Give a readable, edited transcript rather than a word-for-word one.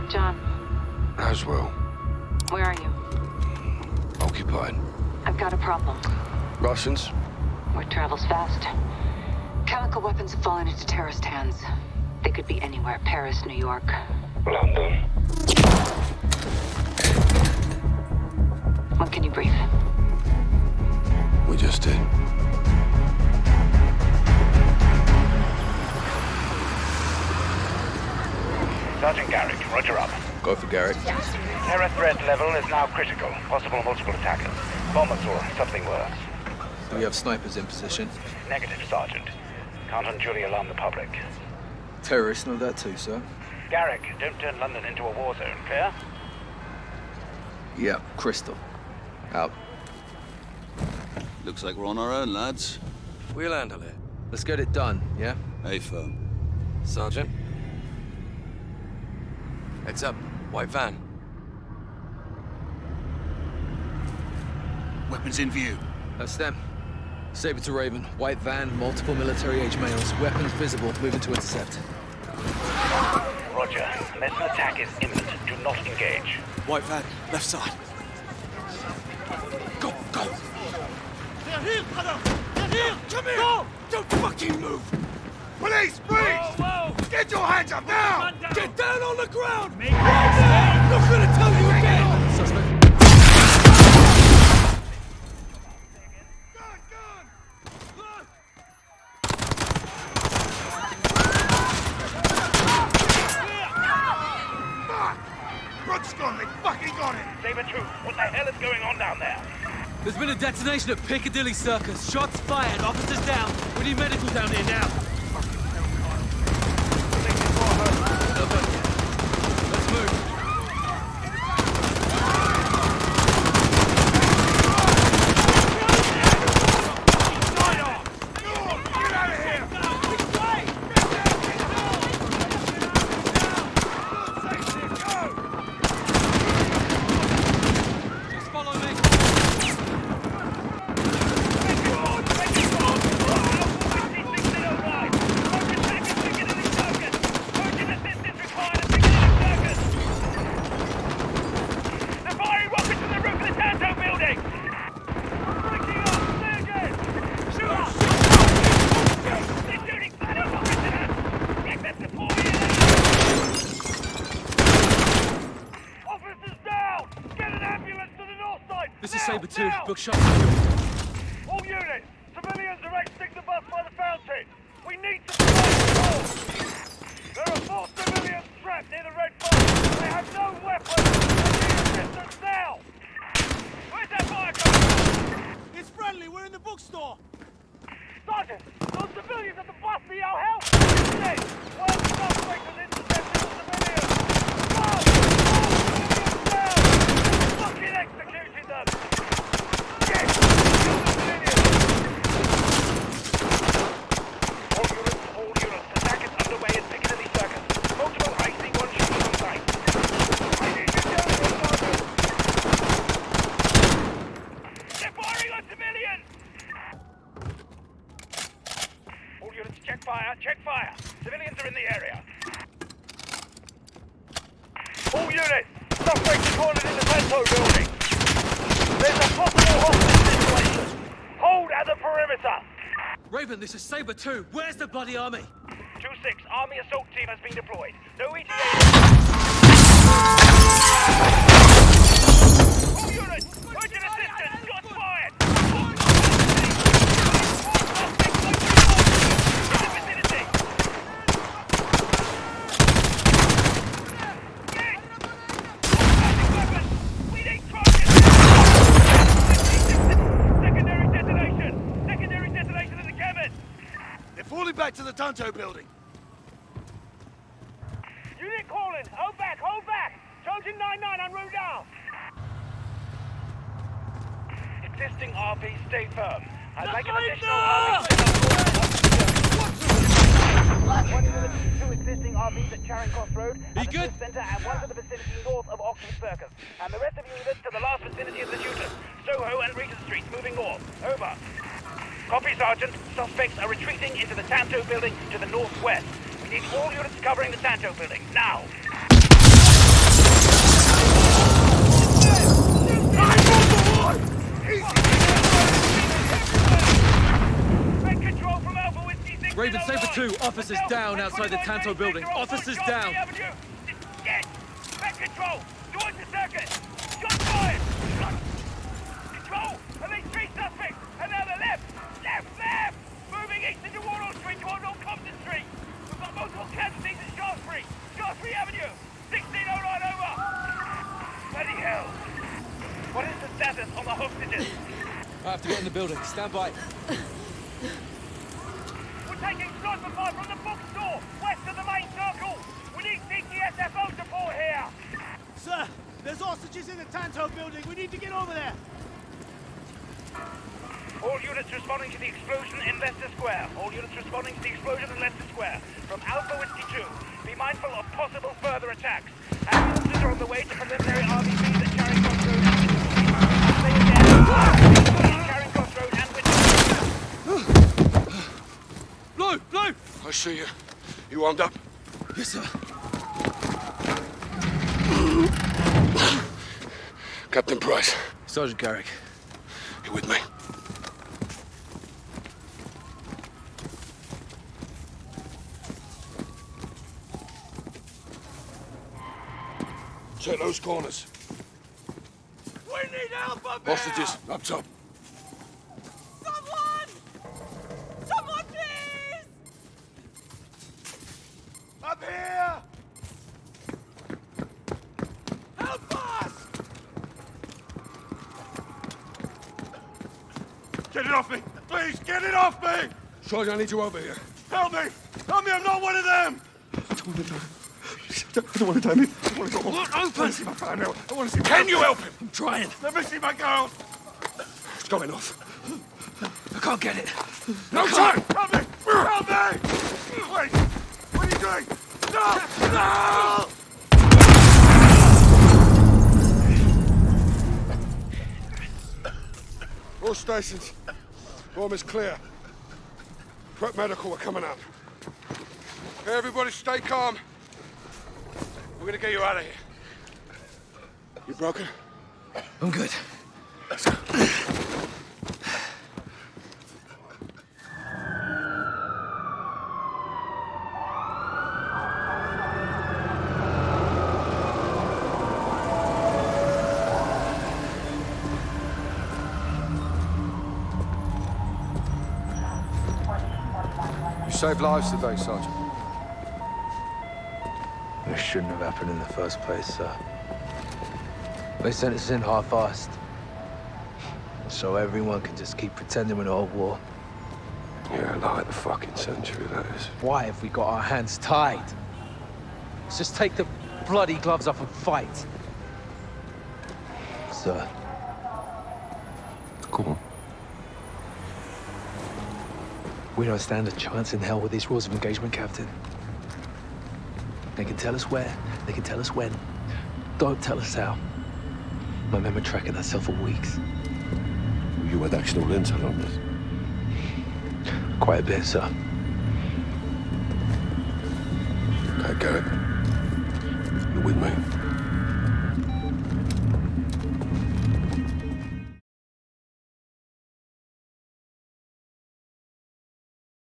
John, As well. where are you? Occupied. I've got a problem. Russians? Where travel's fast. Chemical weapons have fallen into terrorist hands. They could be anywhere. Paris, New York. London. When can you brief? We just did. Sergeant Garrick, roger up. Go for Garrick. Terror threat level is now critical. Possible multiple attackers. Bombers or something worse. Do we have snipers in position? Negative, Sergeant. Can't unduly alarm the public. Terrorists know that too, sir. Garrick, don't turn London into a war zone, clear? Yeah, Crystal. Out. Looks like we're on our own, lads. We'll handle it. Let's get it done, yeah? Hey, firm. Sergeant? Heads up. White van. Weapons in view. That's them. Saber to Raven. White van, multiple military-age males. Weapons visible. Moving to intercept. Roger. Unless an attack is imminent, do not engage. White van, left side. Go, go! They're here, brother! They're here! Come here! Go! Don't fucking move! Police, freeze! Whoa, whoa! Get your hands up now! Get down on the ground! Make I'm not gonna tell you again! Suspect. They fucking got him! Saber 2, what the hell is going on down there? There's been a detonation at Piccadilly Circus. Shots fired, officers down. We need medical down here now. Let's move. This is Saber 2. Book shot. All units! Civilians are exiting the bus by the fountain! We need to provide support! There are 4 civilians trapped near the red bus! They have no weapons! They need assistance now! Where's that fire coming? It's friendly, we're in the bookstore! Sergeant! Those civilians at the bus need our help! Instead, one of the suspects has intercepted the civilians! Go! All civilians down! Fucking executed them! Yes! Kill the civilians! All units, attack is underway at Piccadilly Circus. Multiple IC-1 shooters on site. I need you down here, Sergeant! They're firing on civilians! All units, check fire, check fire! Civilians are in the area. All units! Suspects are cornered in the Vento building! There's a possible hostage situation! Hold at the perimeter! Raven, this is Saber 2. Where's the bloody army? 2-6, Army Assault Team has been deployed. No ETA. All units! Urgent assistance! Shots fired! Back to the Tonto building. Unit calling! Hold back! Hold back! Trojan 9-9 en route now! Existing RV, stay firm. I'd like an additional RV. One unit, 2 existing RVs at Charing Cross Road, at the Smith Centre, and one to the vicinity north of Oxford Circus. And the rest of units to the last vicinity of the shooters, Soho and Regent Streets, moving north. Over. Copy, Sergeant. Suspects are retreating into the Tanto building to the northwest. We need all units covering the Tanto building, now! Red control from Alpha Whiskey 1609. Raven, Saber 2, officers down outside the Tanto building. Officers down. Get! Red control! Towards the circuit! Shot fired! Shot! Control! At least 3 suspects! And now the left! Left! Moving east into Wardour Street towards Old Compton Street! We've got multiple casualties at Shaftesbury! Shaftesbury Avenue! 1609 over! Bloody hell! What is the status on the hostages? I have to get in the building. Stand by. We're taking sniper fire from the bookstore, west of the main circle. We need CTSFO support here. Sir, there's hostages in the Tanto building. We need to get over there. All units responding to the explosion in Leicester Square. All units responding to the explosion in Leicester Square. From Alpha Whiskey 2, be mindful of possible further attacks. Ambulances are on the way to preliminary RVPs at Charing Cross Road and Charing Cross Road and Blue! Blue! I see you. You armed up? Yes, sir. Captain Price, Sergeant Garrick. you with me? Check those corners. We need help up here! Hostages, up top. Someone! Someone, please! Up here! Help us! Get it off me! Please, get it off me! Sergeant, I need you over here. Help me! Help me, I'm not one of them! I don't want to die. I don't want to go home. Look, I want open! to see my family. I want to see. Can you help him? I'm trying. Let me see my girl. It's going off. I can't get it. No time! Help me! Help me! Wait! What are you doing? No! No! All stations. Bomb is clear. Prep medical are coming up. Hey, everybody stay calm. We're gonna get you out of here. You broken? I'm good. You saved lives today, Sergeant. It shouldn't have happened in the first place, sir. They sent us in half-assed. So everyone can just keep pretending we're not at war. Yeah, like the fucking century, that is. Why have we got our hands tied? Let's just take the bloody gloves off and fight. Sir. Go on. We don't stand a chance in hell with these rules of engagement, Captain. They can tell us where, they can tell us when. Don't tell us how. My men were tracking that cell for weeks. You had actual intel on this? Quite a bit, sir. Okay, Garrett. You're with me.